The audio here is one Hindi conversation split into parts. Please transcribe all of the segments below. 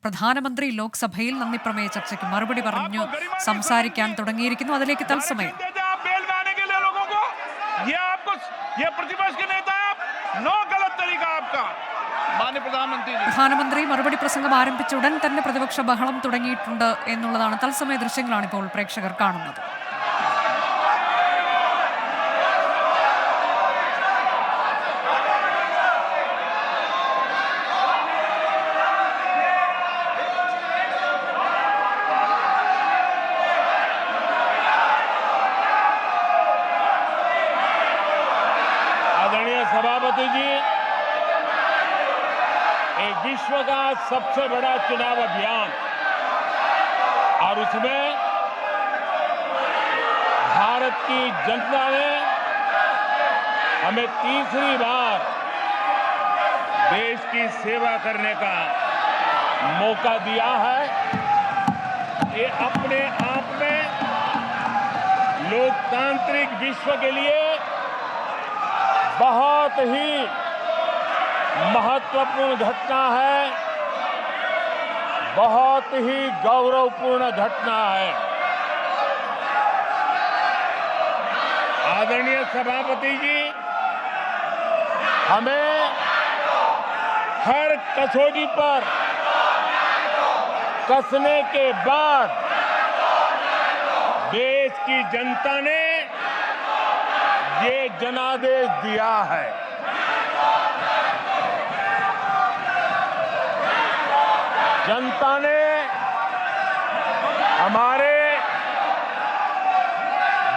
പ്രധാനമന്ത്രി ലോക്സഭയിൽ നന്ദിപ്രമേയ ചർച്ചയ്ക്ക് മറുപടി പറഞ്ഞു സംസാരിക്കാൻ തുടങ്ങിയിരിക്കുന്നു. അതിലേക്ക് തത്സമയം പ്രധാനമന്ത്രി മറുപടി പ്രസംഗം ആരംഭിച്ച ഉടൻ തന്നെ പ്രതിപക്ഷ ബഹളം തുടങ്ങിയിട്ടുണ്ട് എന്നുള്ളതാണ് തത്സമയ ദൃശ്യങ്ങളാണ് ഇപ്പോൾ പ്രേക്ഷകർ കാണുന്നത്. सभापति जी, एक विश्व का सबसे बड़ा चुनाव अभियान और उसमें भारत की जनता ने हमें तीसरी बार देश की सेवा करने का मौका दिया है। ये अपने आप में लोकतांत्रिक विश्व के लिए बहुत ही महत्वपूर्ण घटना है, बहुत ही गौरवपूर्ण घटना है। आदरणीय सभापति जी, हमें हर कसौटी पर कसने के बाद देश की जनता ने ये जनादेश दिया है। जनता ने हमारे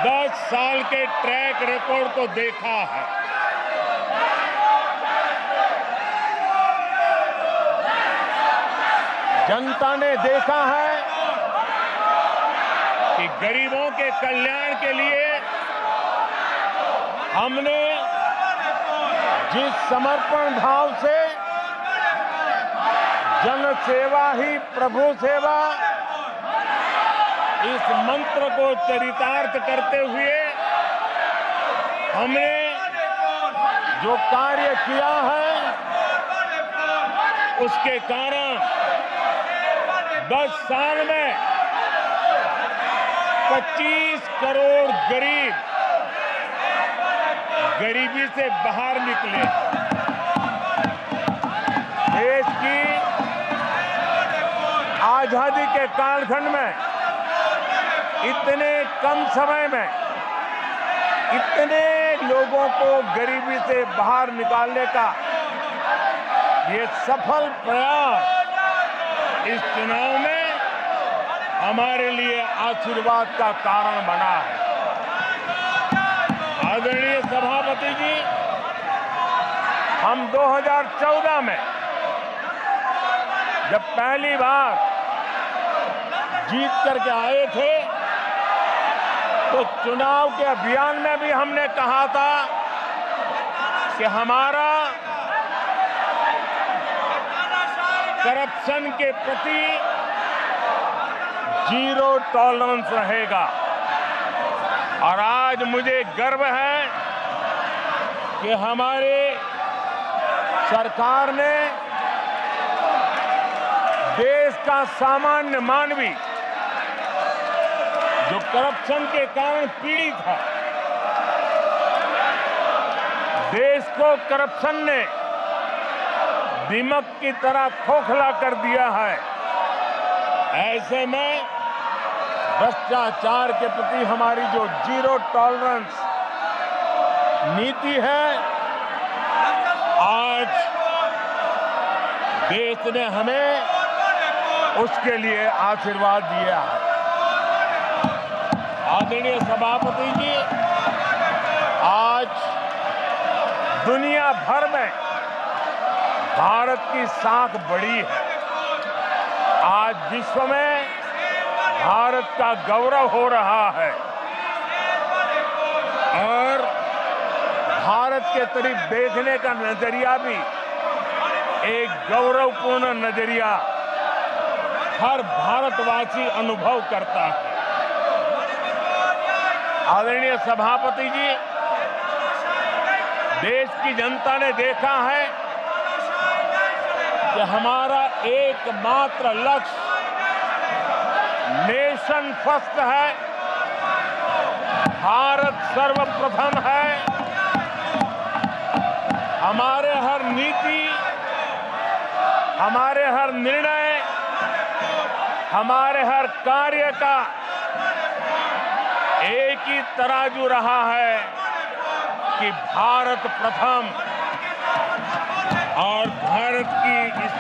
10 साल के ट्रैक रिकॉर्ड को देखा है। जनता ने देखा है कि गरीबों के कल्याण के लिए हमने जिस समर्पण भाव से जन सेवा ही प्रभु सेवा इस मंत्र को चरितार्थ करते हुए हमने जो कार्य किया है, उसके कारण 10 साल में 25 करोड़ गरीब गरीबी से बाहर निकले। देश की आजादी के कालखंड में इतने कम समय में इतने लोगों को गरीबी से बाहर निकालने का ये सफल प्रयास इस चुनाव में हमारे लिए आशीर्वाद का कारण बना है। आदरणीय सभापति जी, हम 2014 में जब पहली बार जीत करके आए थे, तो चुनाव के अभियान में भी हमने कहा था कि हमारा करप्शन के प्रति जीरो टॉलरेंस रहेगा। और आज मुझे गर्व है कि हमारे सरकार ने देश का सामान्य मानवी जो करप्शन के कारण पीड़ित है, देश को करप्शन ने दीमक की तरह खोखला कर दिया है। ऐसे में भ्रष्टाचार के प्रति हमारी जो जीरो टॉलरेंस नीति है, आज देश ने हमें उसके लिए आशीर्वाद दिया है। आदरणीय सभापति जी, आज दुनिया भर में भारत की साख बढ़ी है। आज विश्व में भारत का गौरव हो रहा है और भारत के तरफ देखने का नजरिया भी एक गौरवपूर्ण नजरिया हर भारतवासी अनुभव करता है। आदरणीय सभापति जी, देश की जनता ने देखा है कि हमारा एकमात्र लक्ष्य नेशन फर्स्ट है, भारत सर्वप्रथम है। हमारे हर नीति, हमारे हर निर्णय, हमारे हर कार्य का एक ही तराजू रहा है कि भारत प्रथम, और भारत की इस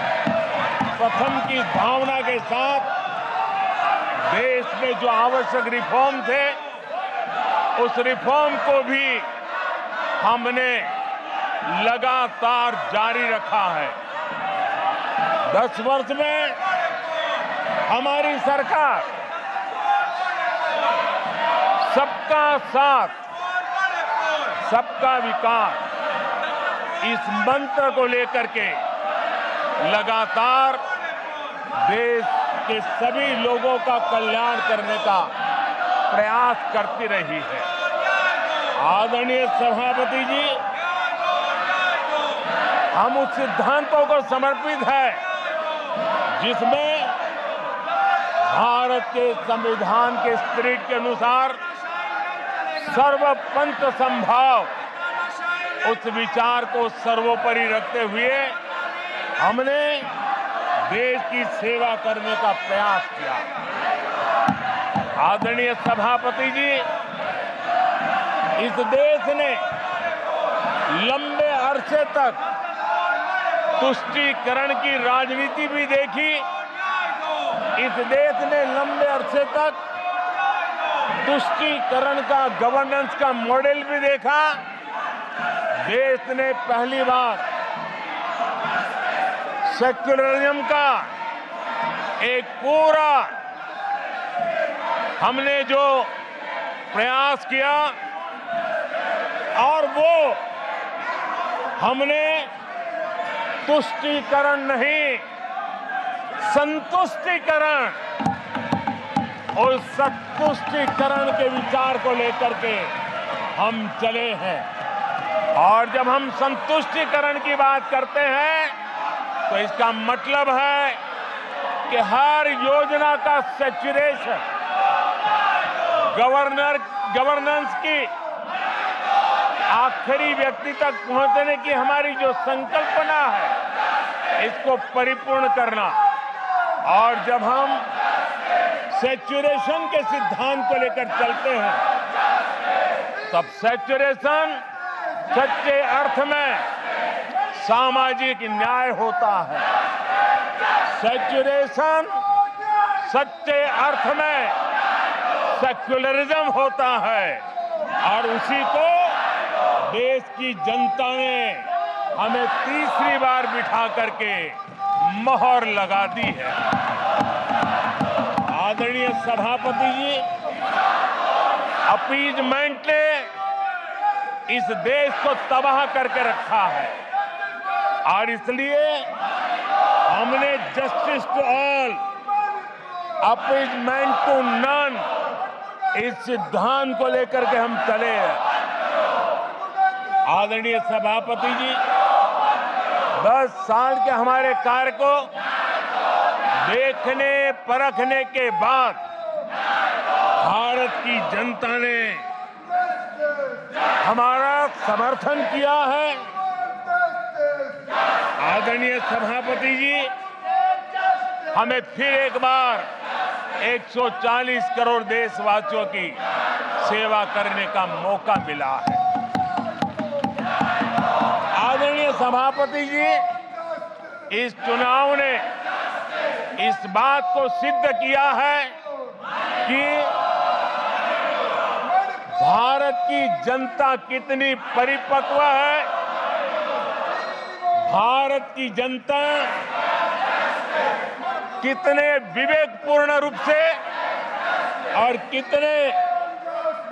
प्रथम की भावना के साथ देश में जो आवश्यक रिफॉर्म थे, उस रिफॉर्म को भी हमने लगातार जारी रखा है। 10 वर्ष में हमारी सरकार सबका साथ, सबका विकास, इस मंत्र को लेकर के लगातार देश के सभी लोगों का कल्याण करने का प्रयास करती रही है। आदरणीय सभापति जी, हम उस सिद्धांतों को समर्पित है जिसमें भारत के संविधान के स्पिरिट के अनुसार सर्वपंथ संभाव, उस विचार को सर्वोपरि रखते हुए हमने देश की सेवा करने का प्रयास किया। आदरणीय सभापति जी, इस देश ने लंबे अरसे तक तुष्टीकरण की राजनीति भी देखी। इस देश ने लंबे अरसे तक तुष्टीकरण का, गवर्नेंस का मॉडल भी देखा। देश ने पहली बार सेक्युलरिज्म का एक पूरा हमने जो प्रयास किया, और वो हमने तुष्टीकरण नहीं, संतुष्टीकरण और संतुष्टीकरण के विचार को लेकर के हम चले हैं। और जब हम संतुष्टीकरण की बात करते हैं तो इसका मतलब है कि हर योजना का सैचुरेशन, गवर्नेंस की आखिरी व्यक्ति तक पहुंचने की हमारी जो संकल्पना है, इसको परिपूर्ण करना। और जब हम सैचुरेशन के सिद्धांत को लेकर चलते हैं, तब सैचुरेशन सच्चे अर्थ में सामाजिक न्याय होता है। सैचुरेशन सच्चे अर्थ में सेक्युलरिज्म होता है, और उसी को देश की जनता ने हमें तीसरी बार बिठा करके मोहर लगा दी है। आदरणीय सभापति जी, अपीजमेंट ने इस देश को तबाह करके रखा है, और इसलिए हमने justice to all, appeasement to none, इस सिद्धांत को लेकर के हम चले हैं। आदरणीय सभापति जी, 10 साल के हमारे कार्य को देखने परखने के बाद भारत की जनता ने हमारा समर्थन किया है। आदरणीय सभापति जी, हमें फिर एक बार 140 करोड़ देशवासियों की सेवा करने का मौका मिला है। आदरणीय सभापति जी, इस चुनाव ने इस बात को सिद्ध किया है कि भारत की जनता कितनी परिपक्व है, भारत की जनता कितने विवेकपूर्ण रूप से और कितने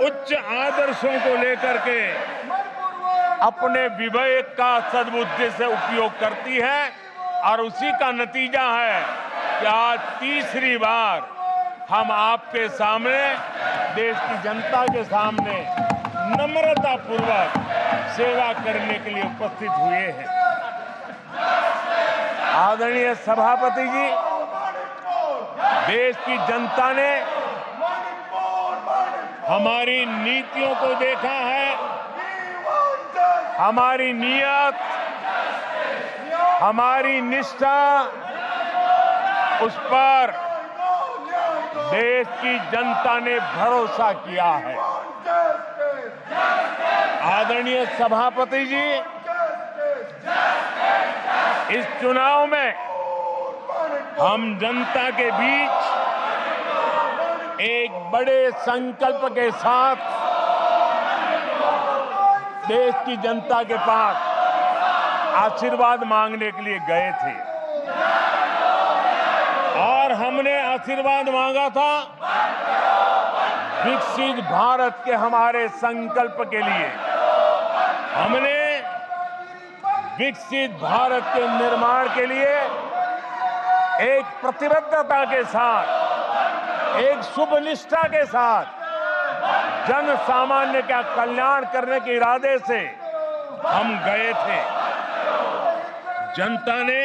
उच्च आदर्शों को लेकर के अपने विवेक का सद्बुद्धि से उपयोग करती है, और उसी का नतीजा है कि आज तीसरी बार हम आपके सामने, देश की जनता के सामने नम्रता पूर्वक सेवा करने के लिए उपस्थित हुए हैं। आदरणीय सभापति जी, देश की जनता ने हमारी नीतियों को देखा है, हमारी नीयत, हमारी निष्ठा, उस पर देश की जनता ने भरोसा किया है। आदरणीय सभापति जी, इस चुनाव में हम जनता के बीच एक बड़े संकल्प के साथ देश की जनता के पास आशीर्वाद मांगने के लिए गए थे और हमने आशीर्वाद मांगा था विकसित भारत के हमारे संकल्प के लिए। हमने विकसित भारत के निर्माण के लिए एक प्रतिबद्धता के साथ, एक शुभ निष्ठा के साथ जन सामान्य का कल्याण करने के इरादे से हम गए थे। जनता ने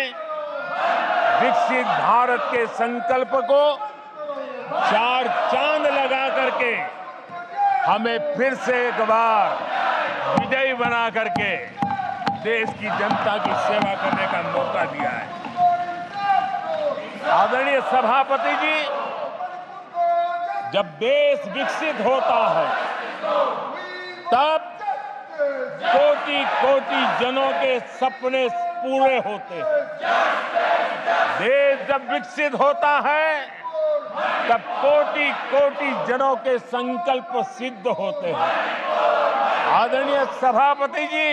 विकसित भारत के संकल्प को चार चांद लगा करके हमें फिर से एक बार विजयी बना करके देश की जनता की सेवा करने का मौका दिया है। आदरणीय सभापति जी, जब देश विकसित होता है तब कोटि कोटि जनों के सपने पूरे होते हैं। देश जब विकसित होता है तब कोटि कोटि जनों के संकल्प सिद्ध होते हैं। आदरणीय सभापति जी,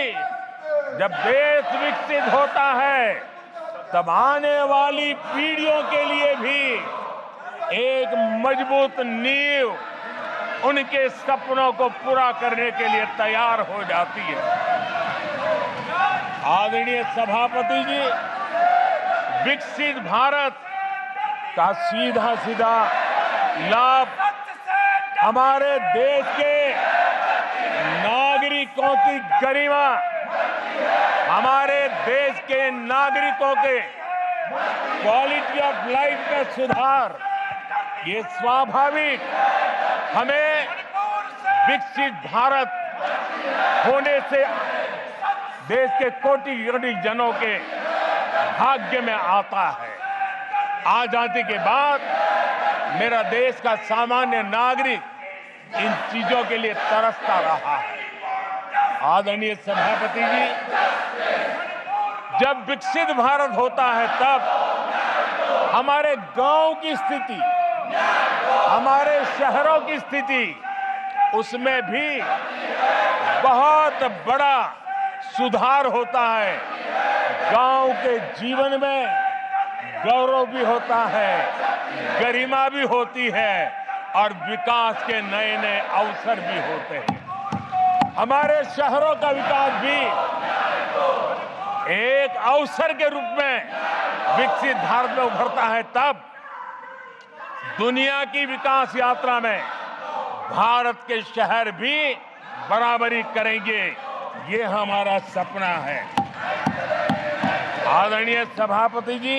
जब देश विकसित होता है तब आने वाली पीढ़ियों के लिए भी एक मजबूत नींव उनके सपनों को पूरा करने के लिए तैयार हो जाती है। आदरणीय सभापति जी, विकसित भारत का सीधा सीधा लाभ हमारे देश के नागरिकों की गरिमा, हमारे देश के नागरिकों के क्वालिटी ऑफ लाइफ में सुधार, ये स्वाभाविक हमें विकसित भारत होने से देश के कोटि कोटि जनों के भाग्य में आता है। आजादी के बाद मेरा देश का सामान्य नागरिक इन चीजों के लिए तरसता रहा है। आदरणीय सभापति जी, जब विकसित भारत होता है तब हमारे गांव की स्थिति, हमारे शहरों की स्थिति, उसमें भी बहुत बड़ा सुधार होता है। गांव के जीवन में गौरव भी होता है, गरिमा भी होती है और विकास के नए नए अवसर भी होते हैं। हमारे शहरों का विकास भी एक अवसर के रूप में विकसित भारत में उभरता है, तब दुनिया की विकास यात्रा में भारत के शहर भी बराबरी करेंगे, ये हमारा सपना है। आदरणीय सभापति जी,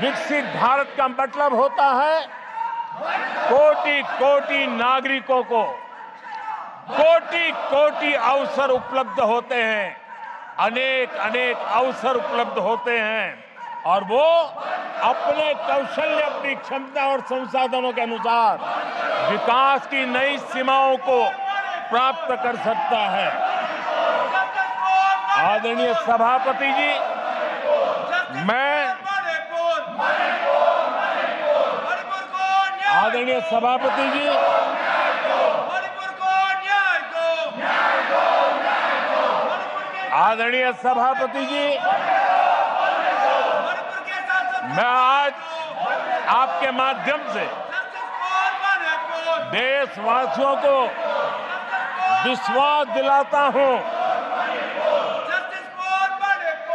विकसित भारत का मतलब होता है कोटि कोटि नागरिकों को कोटि कोटि अवसर उपलब्ध होते हैं, अनेक अनेक अवसर उपलब्ध होते हैं और वो अपने कौशल्य, अपनी क्षमता और संसाधनों के अनुसार विकास की नई सीमाओं को प्राप्त कर सकता है। आदरणीय सभापति जी, आदरणीय सभापति जी, आदरणीय सभापति जी, मैं आज आपके माध्यम से देशवासियों को विश्वास दिलाता हूं,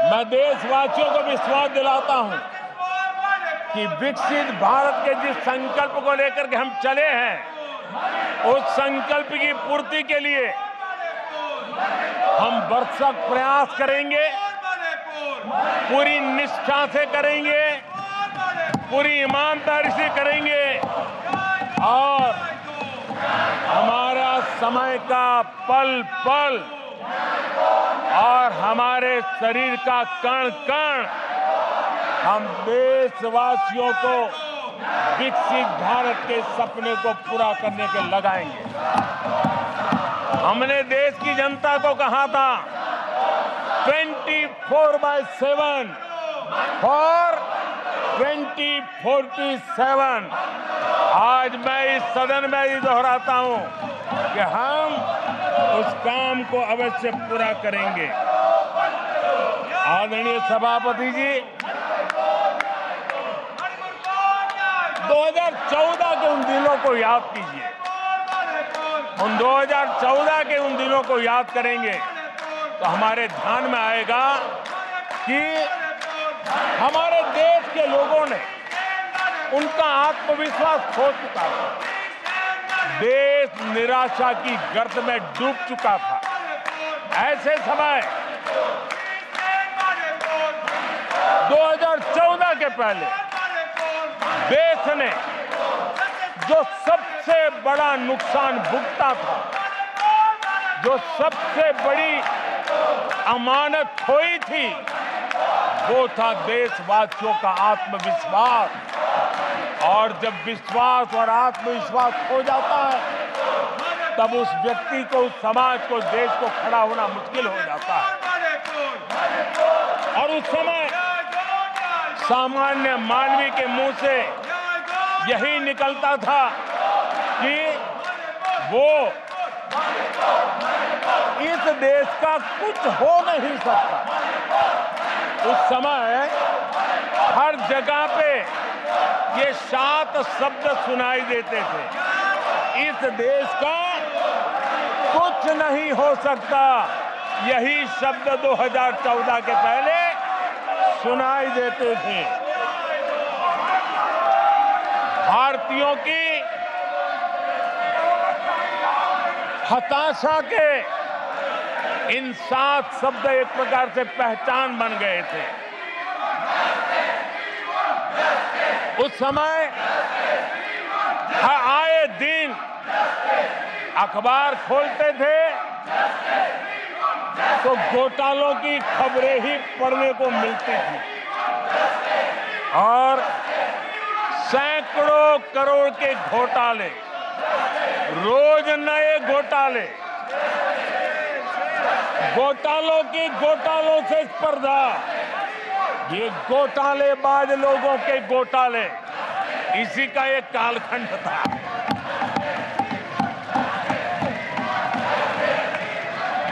मैं देशवासियों को विश्वास दिलाता हूं कि विकसित भारत के जिस संकल्प को लेकर के हम चले हैं, उस संकल्प की पूर्ति के लिए हम भरसक प्रयास करेंगे पूरी निष्ठा से करेंगे, पूरी ईमानदारी से करेंगे और हमारा समय का पल पल और हमारे शरीर का कण कण हम देशवासियों को विकसित भारत के सपने को पूरा करने के लगाएंगे। हमने देश की जनता को कहा था 24/7 फॉर 2047। आज मैं इस सदन में ही दोहराता हूं कि हम उस काम को अवश्य पूरा करेंगे। आदरणीय सभापति जी, 2014 के उन दिनों को याद कीजिए। उन 2014 के उन दिनों को याद करेंगे तो हमारे ध्यान में आएगा कि हमारे देश के लोगों ने उनका आत्मविश्वास खो चुका था। देश निराशा की गर्त में डूब चुका था। ऐसे समय 2014 के पहले देश ने जो सबसे बड़ा नुकसान भुगता था, जो सबसे बड़ी अमानत खोई थी, वो था देशवासियों का आत्मविश्वास। और जब विश्वास और आत्मविश्वास खो जाता है तब उस व्यक्ति को, उस समाज को, देश को खड़ा होना मुश्किल हो जाता है। और उस समय सामान्य मानवी के मुंह से यही निकलता था कि वो इस देश का कुछ हो नहीं सकता। उस समय हर जगह पे ये 7 शब्द सुनाई देते थे, इस देश का कुछ नहीं हो सकता। यही शब्द 2014 के पहले सुनाई देते थे। भारतीयों की हताशा के इन 7 शब्द एक प्रकार से पहचान बन गए थे। उस समय आए दिन अखबार खोलते थे तो घोटालों की खबरें ही पढ़ने को मिलती थी और सैकड़ों करोड़ के घोटाले, रोज नए घोटाले, घोटालों से स्पर्धा, ये घोटालेबाज लोगों के घोटाले, इसी का एक कालखंड था।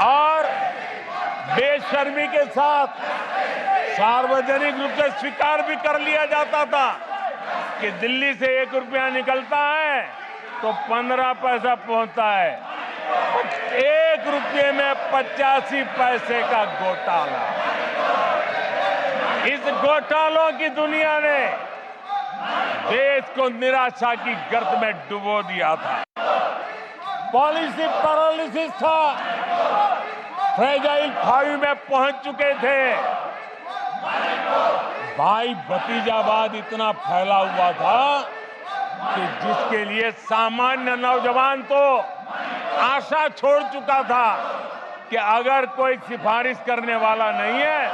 और बेशर्मी के साथ सार्वजनिक रूप से स्वीकार भी कर लिया जाता था कि दिल्ली से 1 रुपया निकलता है तो 15 पैसा पहुंचता है। 1 रुपये में 85 पैसे का घोटाला। इस घोटालों की दुनिया ने देश को निराशा की गर्त में डुबो दिया था। पॉलिसी पैरालिसिस था, फ्रेजाइल 5 में पहुंच चुके थे। भाई भतीजावाद इतना फैला हुआ था कि जिसके लिए सामान्य नौजवान तो आशा छोड़ चुका था कि अगर कोई सिफारिश करने वाला नहीं है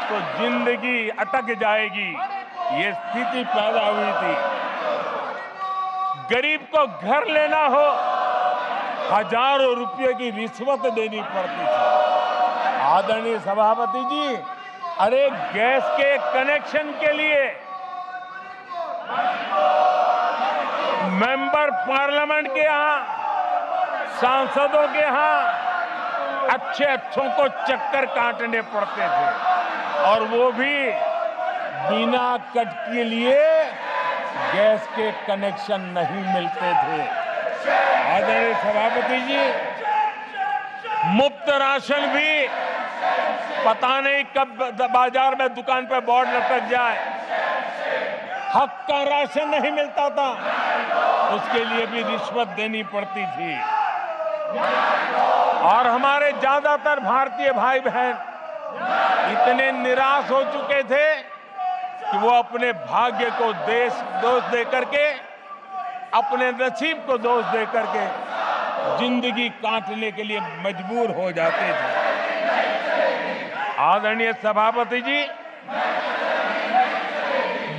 तो जिंदगी अटक जाएगी। ये स्थिति पैदा हुई थी। गरीब को घर लेना हो, हजारों रुपये की रिश्वत देनी पड़ती थी। आदरणीय सभापति जी, अरे गैस के कनेक्शन के लिए मेंबर पार्लियामेंट के यहाँ, सांसदों के यहाँ अच्छों को चक्कर काटने पड़ते थे और वो भी बिना कट के लिए गैस के कनेक्शन नहीं मिलते थे। आदरणीय सभापति जी, मुफ्त राशन भी पता नहीं कब बाजार में दुकान पर बोर्ड लटक जाए, हक का राशन नहीं मिलता था, उसके लिए भी रिश्वत देनी पड़ती थी। और हमारे ज्यादातर भारतीय भाई बहन इतने निराश हो चुके थे कि वो अपने भाग्य को दोष दे करके, अपने नसीब को दोष दे करके जिंदगी काटने के लिए मजबूर हो जाते थे। आदरणीय सभापति जी,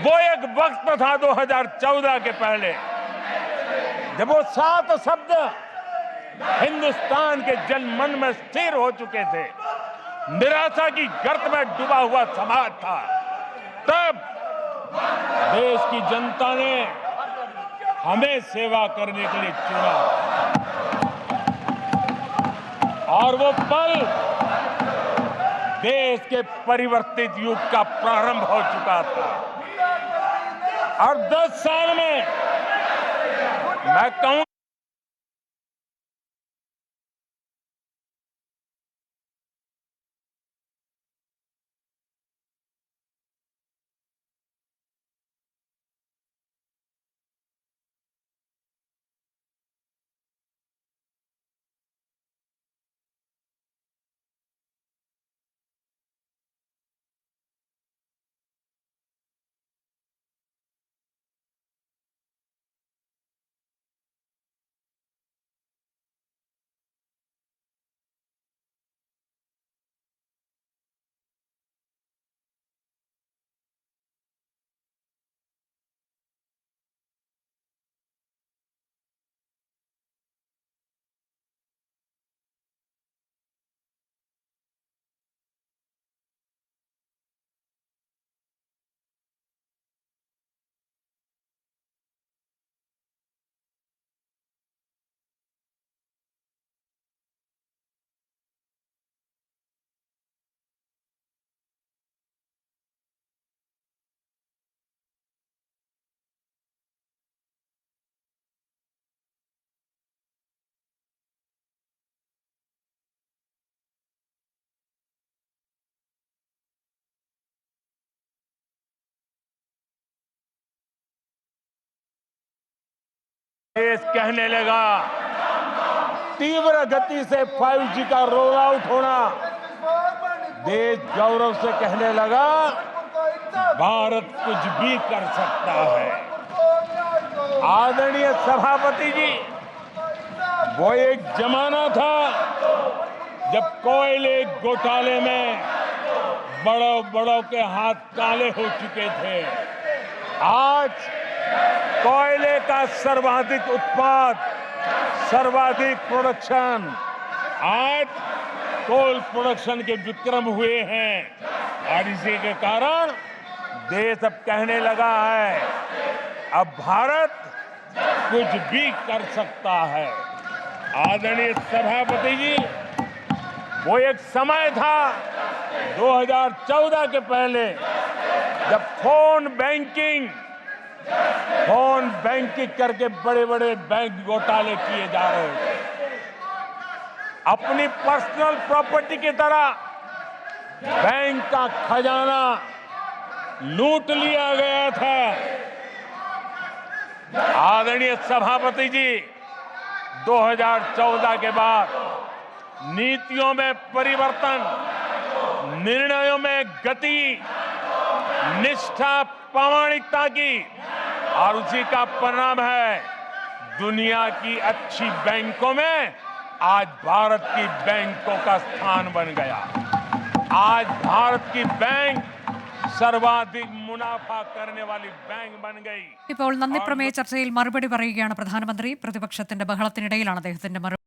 वो एक वक्त था 2014 के पहले, जब वो 7 शब्द हिंदुस्तान के जनमन में स्थिर हो चुके थे। निराशा की गर्त में डूबा हुआ समाज था। तब देश की जनता ने हमें सेवा करने के लिए चुना और वो पल देश के परिवर्तित युग का प्रारंभ हो चुका था। और 10 साल में मैं कहूं देश कहने लगा, तीव्र गति से 5G का रोल आउट होना, देश गौरव से कहने लगा, भारत कुछ भी कर सकता है। आदरणीय सभापति जी, वो एक जमाना था जब कोयले घोटाले में बड़ों के हाथ काले हो चुके थे। आज कोयले का सर्वाधिक उत्पाद, सर्वाधिक प्रोडक्शन, आज कोल प्रोडक्शन के विक्रम हुए हैं और इसी के कारण देश अब कहने लगा है, अब भारत कुछ भी कर सकता है। आदरणीय सभापति जी, वो एक समय था 2014 के पहले, जब फोन बैंकिंग करके बड़े बड़े बैंक घोटाले किए जा रहे थे। अपनी पर्सनल प्रॉपर्टी की तरह बैंक का खजाना लूट लिया गया था। आदरणीय सभापति जी, 2014 के बाद नीतियों में परिवर्तन, निर्णयों में गति, निष्ठा, प्रामाणिकता की, और उसी का परिणाम है दुनिया की अच्छी बैंकों में आज भारत की बैंकों का स्थान बन गया। आज भारत की बैंक സർവാധിക മുനാഫ करने वाली बैंक बन गई। ഇപ്പോൾ നന്ദി പ്രമേയ ചർച്ചയിൽ മറുപടി പറയുകയാണ് പ്രധാനമന്ത്രി. പ്രതിപക്ഷത്തിന്റെ ബഹളത്തിനിടയിലാണ് അദ്ദേഹത്തിന്റെ മറുപടി.